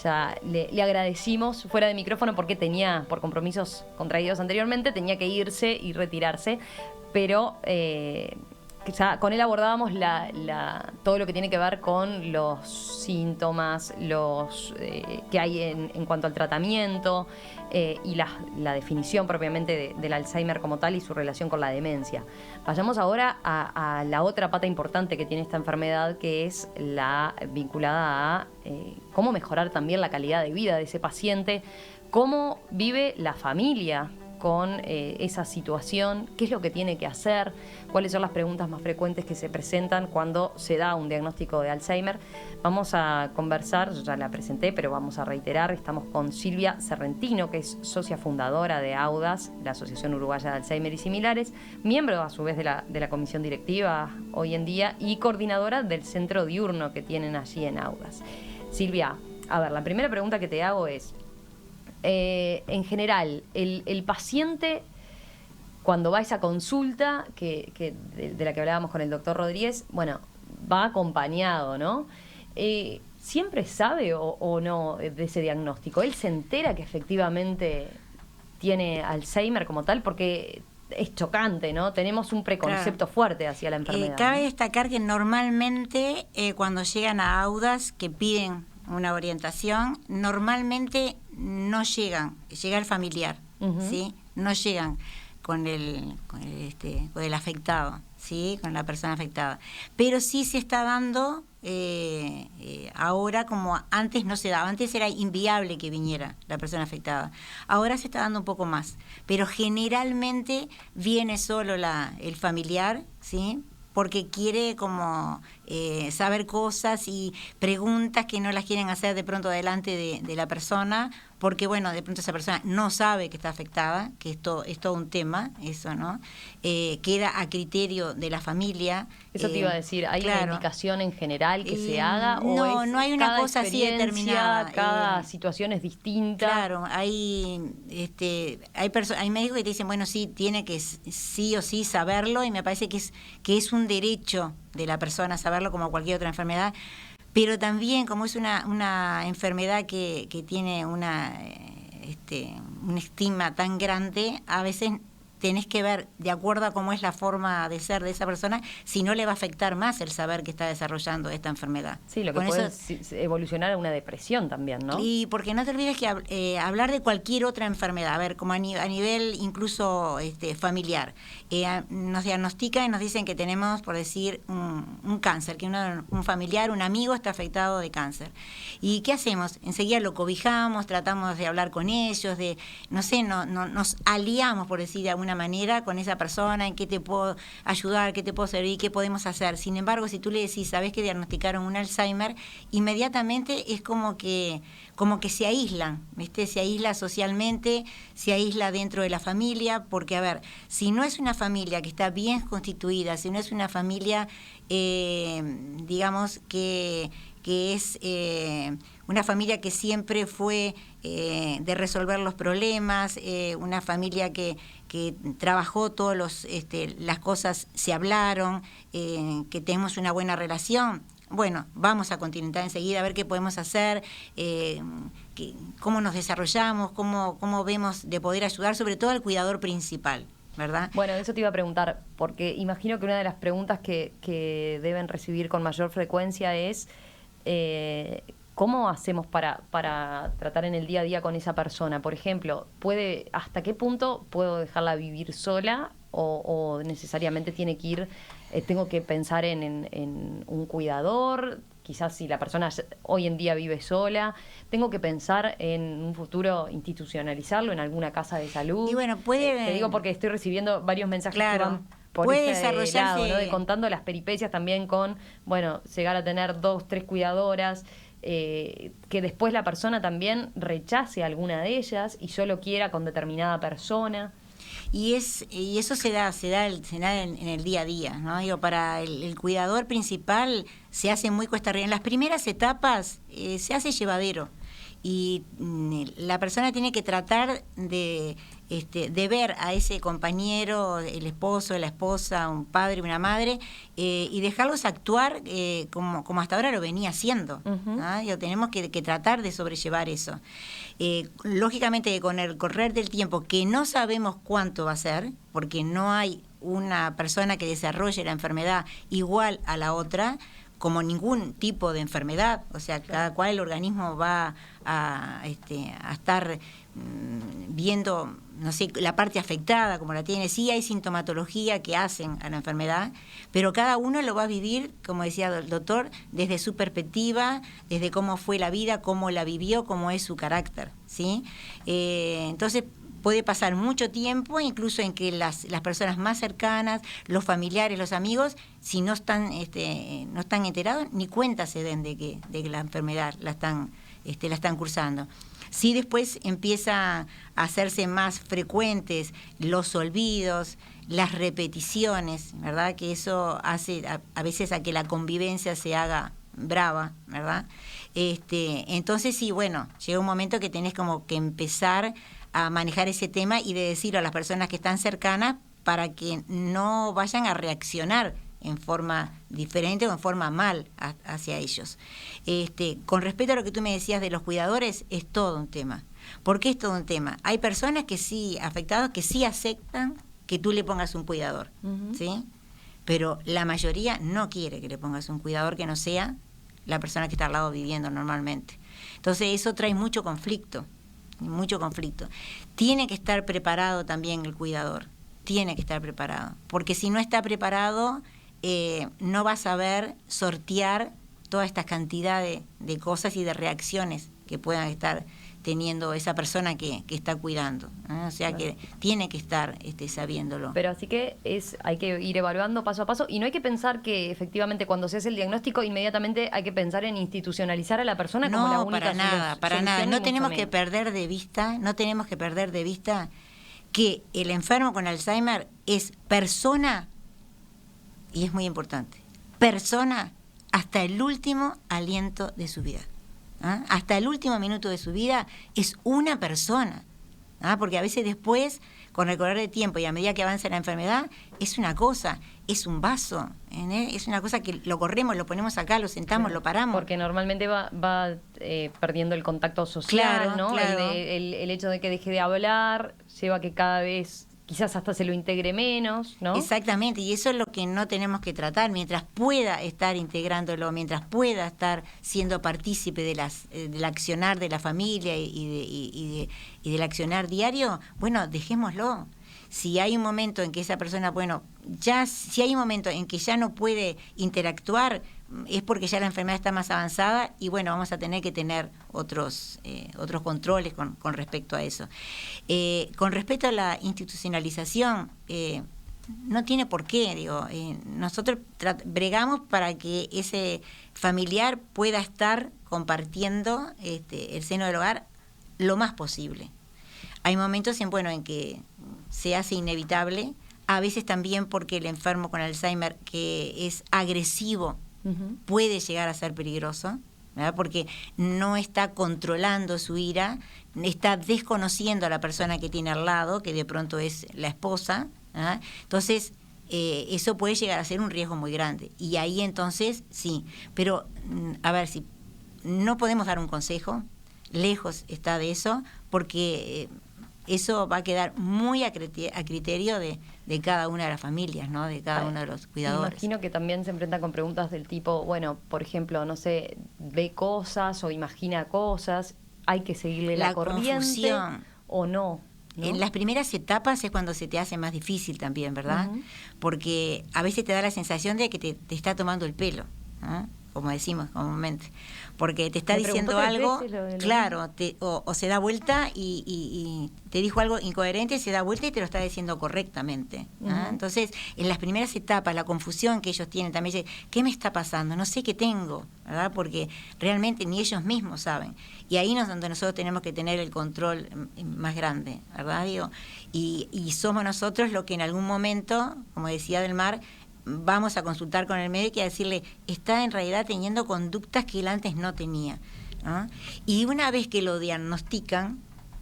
ya le agradecimos fuera de micrófono porque tenía, por compromisos contraídos anteriormente, tenía que irse y retirarse, pero ya con él abordábamos todo lo que tiene que ver con los síntomas, que hay en cuanto al tratamiento y la definición propiamente del Alzheimer como tal y su relación con la demencia. Vayamos ahora a la otra pata importante que tiene esta enfermedad, que es la vinculada a cómo mejorar también la calidad de vida de ese paciente, cómo vive la familia con esa situación, qué es lo que tiene que hacer, cuáles son las preguntas más frecuentes que se presentan cuando se da un diagnóstico de Alzheimer. Vamos a conversar, yo ya la presenté, pero vamos a reiterar, estamos con Silvia Serrentino, que es socia fundadora de AUDAS, la Asociación Uruguaya de Alzheimer y Similares, miembro a su vez de la comisión directiva hoy en día y coordinadora del centro diurno que tienen allí en AUDAS. Silvia, a ver, la primera pregunta que te hago es, en general, el paciente, cuando va a esa consulta de la que hablábamos con el doctor Rodríguez, bueno, va acompañado, ¿no? ¿Siempre sabe o no de ese diagnóstico? ¿Él se entera que efectivamente tiene Alzheimer como tal? Porque es chocante, ¿no? Tenemos un preconcepto fuerte hacia la enfermedad. Cabe ¿no? destacar que normalmente cuando llegan a AUDAS que piden una orientación, normalmente no llegan, llega el familiar, ¿sí? No llegan con el afectado, ¿sí? Con la persona afectada. Pero sí se está dando ahora, como antes no se daba. Antes era inviable que viniera la persona afectada. Ahora se está dando un poco más. Pero generalmente viene solo el familiar, ¿sí? Porque quiere como saber cosas y preguntas que no las quieren hacer de pronto delante de la persona, porque bueno, de pronto esa persona no sabe que está afectada, que esto es todo un tema, eso, ¿no? Queda a criterio de la familia. Eso te iba a decir, ¿hay una indicación en general que se haga? No, ¿o no hay una cosa así determinada. Cada situación es distinta? Claro, hay médicos que te dicen, bueno, sí, tiene que sí o sí saberlo, y me parece que es un derecho de la persona saberlo como cualquier otra enfermedad, pero también como es una enfermedad que tiene un estigma tan grande, a veces tenés que ver, de acuerdo a cómo es la forma de ser de esa persona, si no le va a afectar más el saber que está desarrollando esta enfermedad. Sí, lo que puede evolucionar a una depresión también, ¿no? Y porque no te olvides que hablar de cualquier otra enfermedad, a ver, como a nivel incluso familiar, nos diagnostican y nos dicen que tenemos, por decir, un cáncer, que un familiar, un amigo está afectado de cáncer. ¿Y qué hacemos? Enseguida lo cobijamos, tratamos de hablar con ellos, nos aliamos, por decir de alguna manera, con esa persona, en qué te puedo ayudar, qué te puedo servir, qué podemos hacer. Sin embargo, si tú le decís, sabés que diagnosticaron un Alzheimer, inmediatamente es como que se aíslan, ¿viste? Se aísla socialmente, se aísla dentro de la familia, porque, a ver, si no es una familia que está bien constituida, si no es una familia, digamos, que es una familia que siempre fue de resolver los problemas, una familia que trabajó las cosas, se hablaron, que tenemos una buena relación. Bueno, vamos a continuar enseguida a ver qué podemos hacer, cómo nos desarrollamos, cómo vemos de poder ayudar, sobre todo al cuidador principal, ¿verdad? Bueno, eso te iba a preguntar, porque imagino que una de las preguntas que deben recibir con mayor frecuencia es ¿cómo hacemos para tratar en el día a día con esa persona? Por ejemplo, ¿hasta qué punto puedo dejarla vivir sola o necesariamente tengo que pensar en un cuidador? Quizás si la persona hoy en día vive sola, tengo que pensar en un futuro institucionalizarlo en alguna casa de salud. Y bueno, te digo porque estoy recibiendo varios mensajes que van por ese lado, ¿no? Contando las peripecias también con, llegar a tener 2, 3 cuidadoras, que después la persona también rechace a alguna de ellas y solo quiera con determinada persona. Y eso se da en el día a día, ¿no? Digo, para el cuidador principal se hace muy cuesta arriba. En las primeras etapas se hace llevadero y la persona tiene que tratar de ver a ese compañero, el esposo, la esposa, un padre, una madre, y dejarlos actuar como hasta ahora lo venía haciendo. ¿No? Digo, tenemos que tratar de sobrellevar eso. Lógicamente que con el correr del tiempo, que no sabemos cuánto va a ser, porque no hay una persona que desarrolle la enfermedad igual a la otra, como ningún tipo de enfermedad, o sea, cada cual el organismo va a estar viendo, no sé, la parte afectada como la tiene. Sí hay sintomatología que hacen a la enfermedad, pero cada uno lo va a vivir, como decía el doctor, desde su perspectiva, desde cómo fue la vida, cómo la vivió, cómo es su carácter, ¿sí? Entonces puede pasar mucho tiempo, incluso en que las personas más cercanas, los familiares, los amigos, si no están enterados, ni cuenta se den de que la enfermedad la están cursando. Sí, después empieza a hacerse más frecuentes los olvidos, las repeticiones, ¿verdad? Que eso hace a veces a que la convivencia se haga brava, ¿verdad? Entonces sí, bueno, llega un momento que tenés como que empezar a manejar ese tema y de decirlo a las personas que están cercanas para que no vayan a reaccionar en forma diferente o en forma mal hacia ellos. Con respecto a lo que tú me decías de los cuidadores, es todo un tema. ¿Por qué es todo un tema? Hay personas que sí, afectados, que sí aceptan que tú le pongas un cuidador, ¿sí? Pero la mayoría no quiere que le pongas un cuidador que no sea la persona que está al lado viviendo normalmente. Entonces eso trae mucho conflicto. Tiene que estar preparado también el cuidador, tiene que estar preparado, porque si no está preparado no va a saber sortear toda esta cantidad de cosas y de reacciones que puedan estar teniendo esa persona que está cuidando, ¿eh? O sea que tiene que estar sabiéndolo. Pero así que hay que ir evaluando paso a paso y no hay que pensar que efectivamente cuando se hace el diagnóstico inmediatamente hay que pensar en institucionalizar a la persona como la única solución. Para nada. No tenemos que perder de vista que el enfermo con Alzheimer es persona, y es muy importante, persona hasta el último aliento de su vida. ¿Ah? Hasta el último minuto de su vida es una persona, ¿ah? Porque a veces después, con el correr del tiempo y a medida que avanza la enfermedad, es una cosa, es un vaso, es una cosa que lo corremos, lo ponemos acá, lo sentamos, lo paramos. Porque normalmente va perdiendo el contacto social, claro, ¿no? Claro. El hecho de que deje de hablar lleva a que cada vez quizás hasta se lo integre menos, ¿no? Exactamente, y eso es lo que no tenemos que tratar. Mientras pueda estar integrándolo, mientras pueda estar siendo partícipe del accionar de la familia y del accionar diario, bueno, dejémoslo. Si hay un momento en que esa persona, si hay un momento en que ya no puede interactuar, es porque ya la enfermedad está más avanzada y vamos a tener que tener otros controles con respecto a eso. Con respecto a la institucionalización, no tiene por qué, nosotros bregamos para que ese familiar pueda estar compartiendo el seno del hogar lo más posible. Hay momentos en que se hace inevitable, a veces también porque el enfermo con Alzheimer, que es agresivo, puede llegar a ser peligroso, ¿verdad? Porque no está controlando su ira, está desconociendo a la persona que tiene al lado, que de pronto es la esposa, ¿verdad? Entonces eso puede llegar a ser un riesgo muy grande, y ahí entonces sí, pero a ver, si no podemos dar un consejo, lejos está de eso, porque eso va a quedar muy a criterio de cada una de las familias, ¿no? De cada uno de los cuidadores. Imagino que también se enfrenta con preguntas del tipo, por ejemplo, no sé, ve cosas o imagina cosas, hay que seguirle la corriente confusión. O no. En las primeras etapas es cuando se te hace más difícil también, ¿verdad? Porque a veces te da la sensación de que te está tomando el pelo, ¿eh? Como decimos comúnmente, porque te está diciendo algo, claro, o se da vuelta y te dijo algo incoherente, se da vuelta y te lo está diciendo correctamente. Entonces, en las primeras etapas, la confusión que ellos tienen también, dicen, ¿qué me está pasando? No sé qué tengo, ¿verdad? Porque realmente ni ellos mismos saben. Y ahí es donde nosotros tenemos que tener el control más grande, ¿verdad? Y somos nosotros los que en algún momento, como decía Delmar, vamos a consultar con el médico y a decirle, está en realidad teniendo conductas que él antes no tenía, ¿no? Y una vez que lo diagnostican,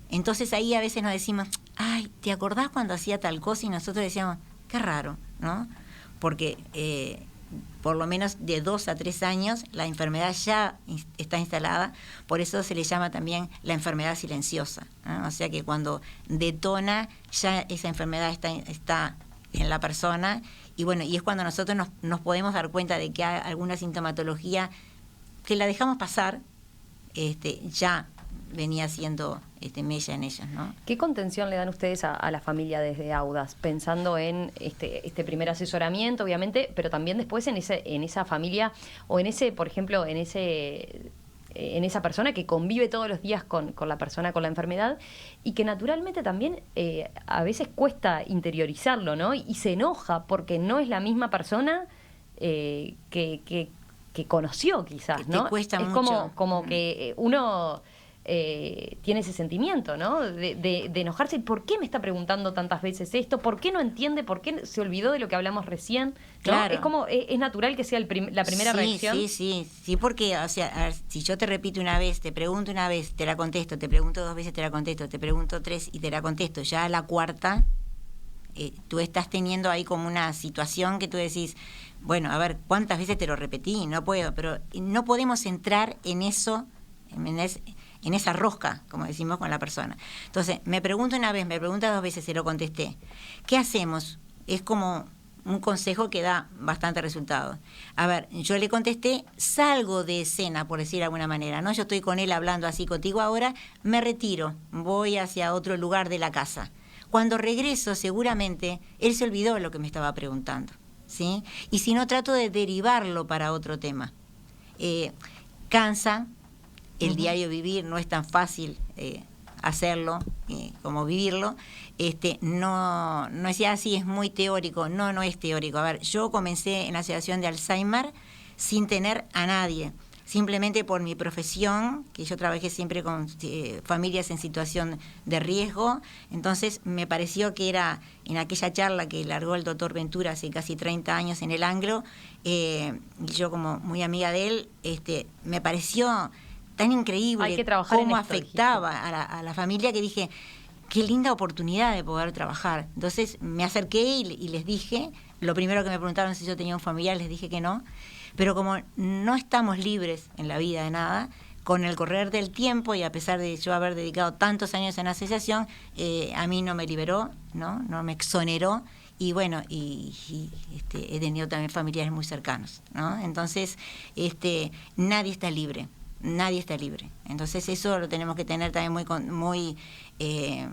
entonces ahí a veces nos decimos, ay, ¿te acordás cuando hacía tal cosa? Y nosotros decíamos, qué raro, ¿no? Porque por lo menos de 2 a 3 años la enfermedad ya está instalada, por eso se le llama también la enfermedad silenciosa, ¿no? O sea que cuando detona ya esa enfermedad está en la persona. Y es cuando nosotros nos podemos dar cuenta de que hay alguna sintomatología que la dejamos pasar, ya venía siendo mella en ellos, ¿no? ¿Qué contención le dan ustedes a la familia desde Audas? Pensando en este primer asesoramiento, obviamente, pero también después en esa familia, o en ese, por ejemplo, en esa persona que convive todos los días con la persona con la enfermedad y que naturalmente también a veces cuesta interiorizarlo, ¿no? Y se enoja porque no es la misma persona que conoció, quizás, ¿no? Te cuesta es mucho. como que uno tiene ese sentimiento, ¿no? De enojarse. ¿Por qué me está preguntando tantas veces esto? ¿Por qué no entiende? ¿Por qué se olvidó de lo que hablamos recién? ¿No? Claro. Es como, es natural que sea la primera reacción. Sí, porque, o sea, a ver, si yo te repito una vez, te pregunto una vez, te la contesto, te pregunto 2 veces, te la contesto, te pregunto 3 y te la contesto, ya a la cuarta, tú estás teniendo ahí como una situación que tú decís, bueno, a ver, ¿cuántas veces te lo repetí? No puedo, pero no podemos entrar en eso, en esa rosca, como decimos, con la persona. Entonces, me pregunta una vez, me pregunta 2 veces, se lo contesté. ¿Qué hacemos? Es como un consejo que da bastante resultado. A ver, yo le contesté, salgo de escena, por decir de alguna manera, ¿no? Yo estoy con él hablando así contigo ahora, me retiro, voy hacia otro lugar de la casa. Cuando regreso, seguramente, él se olvidó lo que me estaba preguntando, ¿sí? Y si no, trato de derivarlo para otro tema. Cansa, el diario vivir no es tan fácil hacerlo como vivirlo. No decía así, es muy teórico. No es teórico. A ver, yo comencé en la Asociación de Alzheimer sin tener a nadie, simplemente por mi profesión, que yo trabajé siempre con familias en situación de riesgo. Entonces me pareció que era, en aquella charla que largó el doctor Ventura hace casi 30 años en el Anglo, y yo como muy amiga de él, me pareció tan increíble cómo afectaba a la familia, que dije, qué linda oportunidad de poder trabajar. Entonces me acerqué y les dije, lo primero que me preguntaron si yo tenía un familiar, les dije que no, pero como no estamos libres en la vida de nada, con el correr del tiempo y a pesar de yo haber dedicado tantos años en la asociación, a mí no me liberó, no me exoneró. Y bueno, he tenido también familiares muy cercanos, ¿no? Entonces, nadie está libre. Nadie está libre. Entonces eso lo tenemos que tener también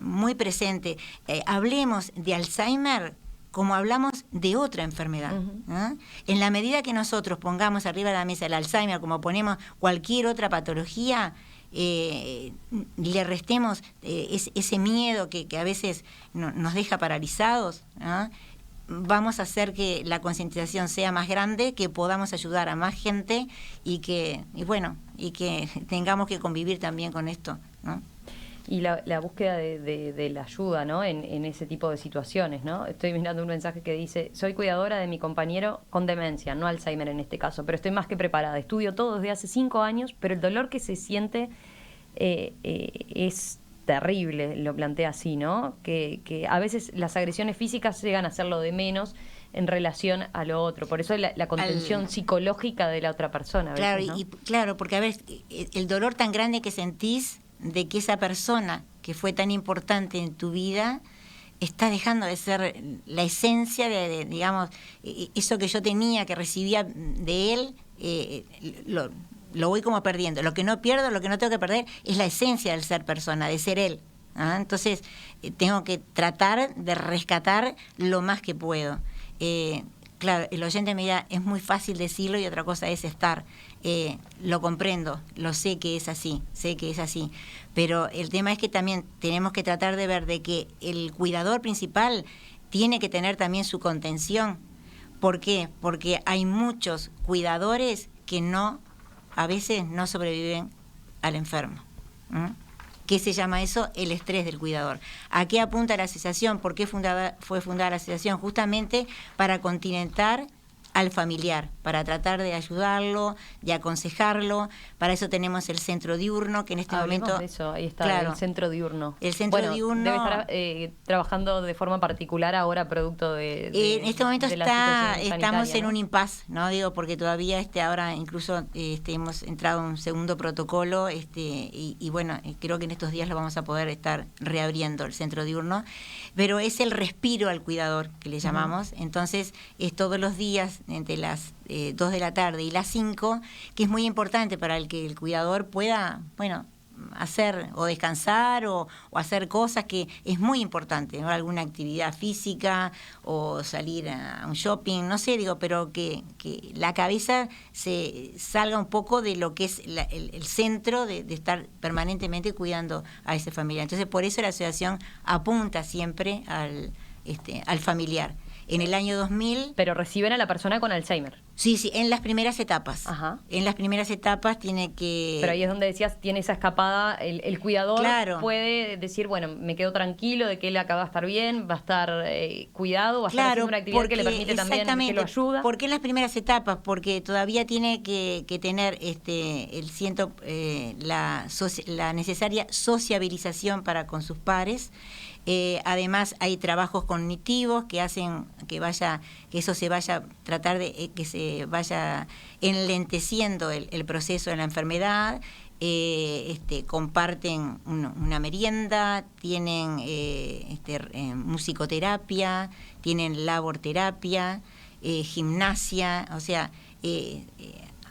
muy presente. Hablemos de Alzheimer como hablamos de otra enfermedad. ¿No? En la medida que nosotros pongamos arriba de la mesa el Alzheimer, como ponemos cualquier otra patología, le restemos ese miedo que a veces nos deja paralizados, ¿no? Vamos a hacer que la concientización sea más grande, que podamos ayudar a más gente y que tengamos que convivir también con esto, ¿no? Y la búsqueda de la ayuda, ¿no? En ese tipo de situaciones, ¿no? Estoy mirando un mensaje que dice, soy cuidadora de mi compañero con demencia, no Alzheimer en este caso, pero estoy más que preparada. Estudio todo desde hace 5 años, pero el dolor que se siente es terrible, lo plantea así, ¿no? Que a veces las agresiones físicas llegan a ser lo de menos en relación a lo otro. Por eso la contención psicológica de la otra persona. A veces, claro, ¿no? Claro, porque a veces el dolor tan grande que sentís de que esa persona que fue tan importante en tu vida está dejando de ser la esencia de digamos, eso que yo tenía, que recibía de él, lo voy como perdiendo. Lo que no pierdo, lo que no tengo que perder es la esencia del ser persona, de ser él. ¿Ah? Entonces, tengo que tratar de rescatar lo más que puedo. Claro, el oyente me dirá, es muy fácil decirlo y otra cosa es estar. Lo comprendo, lo sé que es así, pero el tema es que también tenemos que tratar de ver de que el cuidador principal tiene que tener también su contención. ¿Por qué? Porque hay muchos cuidadores que a veces no sobreviven al enfermo. ¿Qué se llama eso? El estrés del cuidador. ¿A qué apunta la asociación? ¿Por qué fue fundada la asociación? Justamente para continentar al familiar, para tratar de ayudarlo, de aconsejarlo. Para eso tenemos el centro diurno, que en este momento... De eso, ahí está, claro, el centro diurno. El centro diurno... Debe estar trabajando de forma particular ahora, producto de en este momento estamos en ¿no? un impasse, ¿no? Digo, porque todavía ahora incluso hemos entrado en un segundo protocolo, y bueno, creo que en estos días lo vamos a poder estar reabriendo el centro diurno, pero es el respiro al cuidador, que le llamamos. Entonces, es todos los días entre las 2 de la tarde y las 5, que es muy importante para que el cuidador pueda, hacer o descansar o hacer cosas, que es muy importante, ¿no? Alguna actividad física o salir a un shopping, no sé, pero que la cabeza se salga un poco de lo que es el centro de estar permanentemente cuidando a ese familiar. Entonces, por eso la asociación apunta siempre al familiar. En el año 2000... Pero reciben a la persona con Alzheimer. Sí, en las primeras etapas. Ajá. En las primeras etapas tiene que... Pero ahí es donde decías, tiene esa escapada, el cuidador puede decir, bueno, me quedo tranquilo de que él acaba de estar bien, va a estar cuidado, va a estar haciendo una actividad que le permite también, que lo ayuda. ¿Por qué en las primeras etapas? Porque todavía tiene que tener la necesaria sociabilización para con sus pares. Además hay trabajos cognitivos que hacen que eso se vaya, tratar de que se vaya enlenteciendo el proceso de la enfermedad. comparten una merienda, tienen musicoterapia, tienen laborterapia, gimnasia, o sea,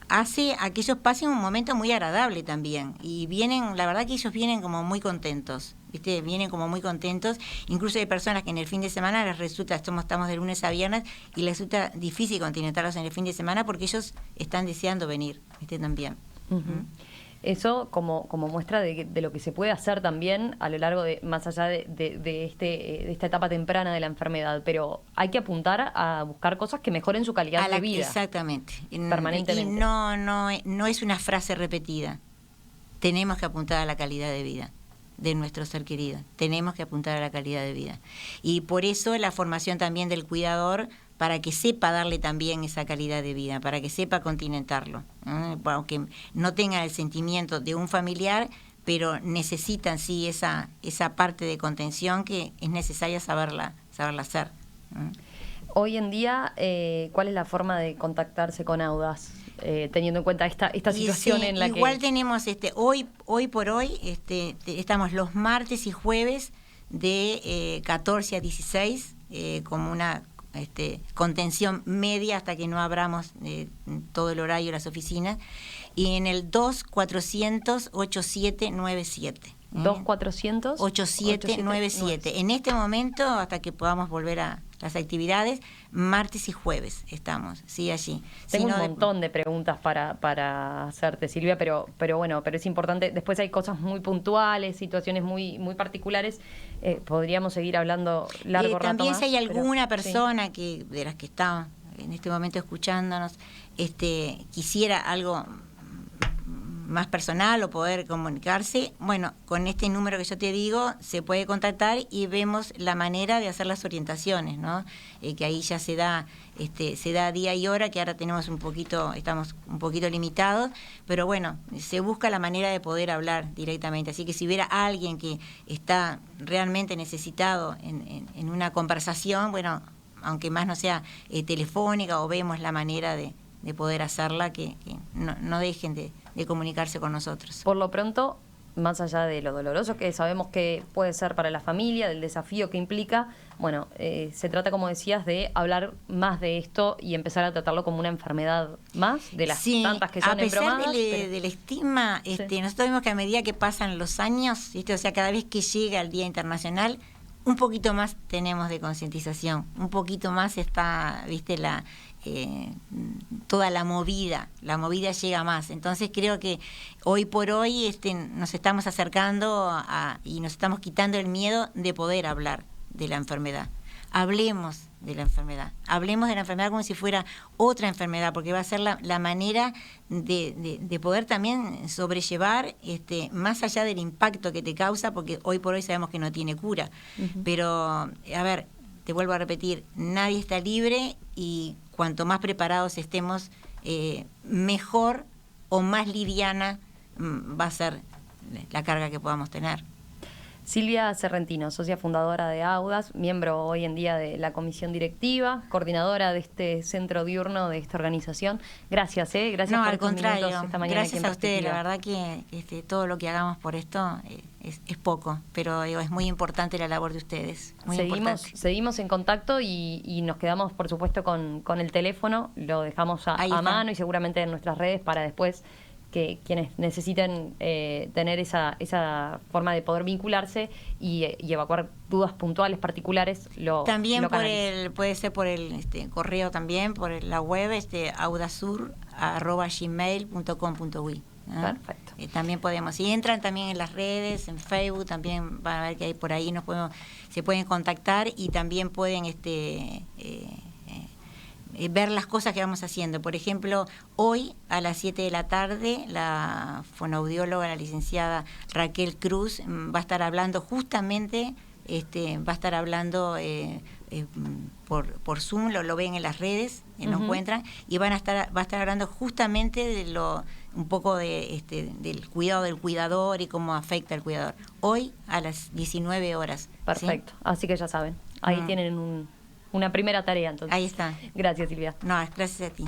hace a que ellos pasen un momento muy agradable también. Y vienen, la verdad que ellos vienen como muy contentos, ¿viste? Vienen como muy contentos. Incluso hay personas que en el fin de semana les resulta, estamos de lunes a viernes, y les resulta difícil continentarlos en el fin de semana porque ellos están deseando venir, ¿viste? También. Eso como muestra de lo que se puede hacer también a lo largo de, más allá de esta etapa temprana de la enfermedad, pero hay que apuntar a buscar cosas que mejoren su calidad de vida. Exactamente. Permanentemente. Y no es una frase repetida. Tenemos que apuntar a la calidad de vida de nuestro ser querido. Tenemos que apuntar a la calidad de vida. Y por eso la formación también del cuidador, para que sepa darle también esa calidad de vida, para que sepa continentarlo, aunque no tengan el sentimiento de un familiar, pero necesitan sí esa parte de contención que es necesaria saberla hacer. Hoy en día, ¿cuál es la forma de contactarse con Audaz? Teniendo en cuenta esta situación en la igual que... tenemos hoy por hoy estamos los martes y jueves de 14 a 16 como una contención media hasta que no abramos todo el horario de las oficinas, y en el 2400-8797. 2400-8797. En este momento, hasta que podamos volver a las actividades, martes y jueves estamos, sí, allí. Tengo un montón de preguntas para hacerte, Silvia, pero bueno, pero es importante. Después hay cosas muy puntuales, situaciones muy particulares. Podríamos seguir hablando largo rato también más, si hay alguna pero, persona de las que está en este momento escuchándonos, quisiera algo más personal o poder comunicarse, bueno, con este número que yo te digo se puede contactar y vemos la manera de hacer las orientaciones, ¿no? Que ahí ya se da día y hora, que ahora estamos un poquito limitados, pero bueno, se busca la manera de poder hablar directamente. Así que si hubiera alguien que está realmente necesitado en una conversación, bueno, aunque más no sea telefónica, o vemos la manera de poder hacerla, que no dejen de comunicarse con nosotros. Por lo pronto, más allá de lo doloroso que sabemos que puede ser para la familia, del desafío que implica, bueno, se trata, como decías, de hablar más de esto y empezar a tratarlo como una enfermedad más, de las tantas que son embromadas. A pesar del estigma, nosotros vemos que a medida que pasan los años, o sea, cada vez que llega el Día Internacional, un poquito más tenemos de concientización, un poquito más está, toda la movida llega más. Entonces creo que hoy por hoy nos estamos acercando y nos estamos quitando el miedo de poder hablar de la enfermedad. Hablemos de la enfermedad como si fuera otra enfermedad, porque va a ser la manera de poder también sobrellevar, más allá del impacto que te causa, porque hoy por hoy sabemos que no tiene cura. Pero, a ver, te vuelvo a repetir, nadie está libre, y cuanto más preparados estemos, mejor o más liviana va a ser la carga que podamos tener. Silvia Serrentino, socia fundadora de Audaz, miembro hoy en día de la comisión directiva, coordinadora de este centro diurno, de esta organización. Gracias, gracias por estos minutos esta mañana. Gracias a ustedes, la verdad que todo lo que hagamos por esto es poco, pero es muy importante la labor de ustedes. Seguimos en contacto y nos quedamos, por supuesto, con el teléfono, lo dejamos a mano y seguramente en nuestras redes para después que quienes necesiten tener esa forma de poder vincularse y evacuar dudas puntuales, particulares, también puede ser por el correo, también por la web, audazur@gmail.com.uy. Perfecto. También podemos, si entran también en las redes, en Facebook, también van a ver que hay por ahí, se pueden contactar, y también pueden ver las cosas que vamos haciendo. Por ejemplo, hoy a las 7 de la tarde, la fonoaudióloga, la licenciada Raquel Cruz, va a estar hablando justamente, por Zoom, lo ven en las redes, lo encuentran, y va a estar hablando justamente de un poco del cuidado del cuidador y cómo afecta al cuidador. Hoy a las 19 horas. Perfecto, ¿sí? Así que ya saben, ahí tienen una primera tarea, entonces. Ahí está. Gracias, Silvia. No, gracias a ti.